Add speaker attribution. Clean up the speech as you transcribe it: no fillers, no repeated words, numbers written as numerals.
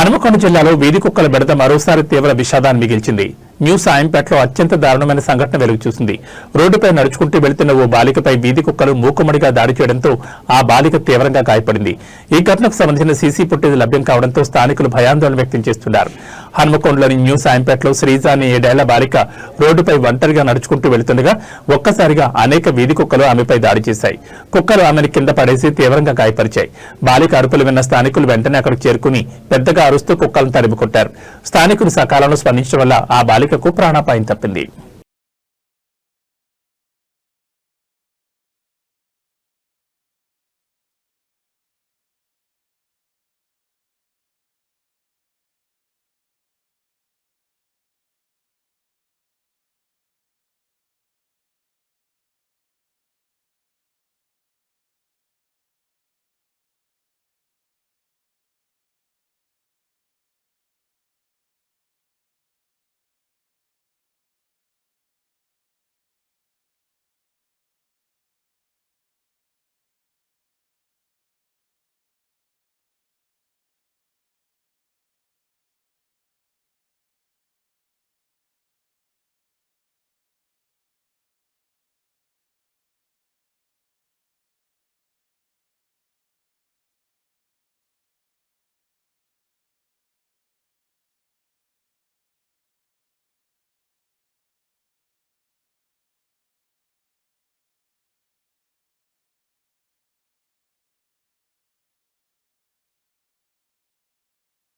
Speaker 1: హనుమకొండ జిల్లాలో వీధి కుక్కల బెడద మరోసారి తీవ్ర విషాదాన్ని మిగిల్చింది. న్యూ సాయంపేటలో అత్యంత దారుణమైన సంఘటన వెలుగు చూసింది. రోడ్డుపై నడుచుకుంటూ వెళుతున్న ఓ బాలికపై వీధి కుక్కలు మూకుమ్మడిగా దాడి చేయడంతో ఆ బాలిక తీవ్రంగా గాయపడింది. ఈ ఘటనకు సంబంధించిన సీసీ ఫుటేజ్ లభ్యం కావడంతో స్థానికులు భయాందోళన వ్యక్తం చేస్తున్నారు. హనుమకొండలోని న్యూ సాయంపేటలో శ్రీజ అనే 7 ఏళ్ల బాలిక రోడ్డుపై ఒంటరిగా నడుచుకుంటూ వెళుతుండగా ఒక్కసారిగా అనేక వీధి కుక్కలు ఆమెపై దాడి చేశాయి. కుక్కలు ఆమెను కింద పడేసి తీవ్రంగా గాయపరిచాయి. బాలిక అరుపులు విన్న స్థానికులు వెంటనే అక్కడికి చేరుకుని పెద్దగా అరుస్తూ కుక్కలను తరిమికొట్టారు. స్థానికులు సకాలంలో స్పందించడం వల్ల ఆ బాలికకు ప్రాణాపాయం తప్పింది.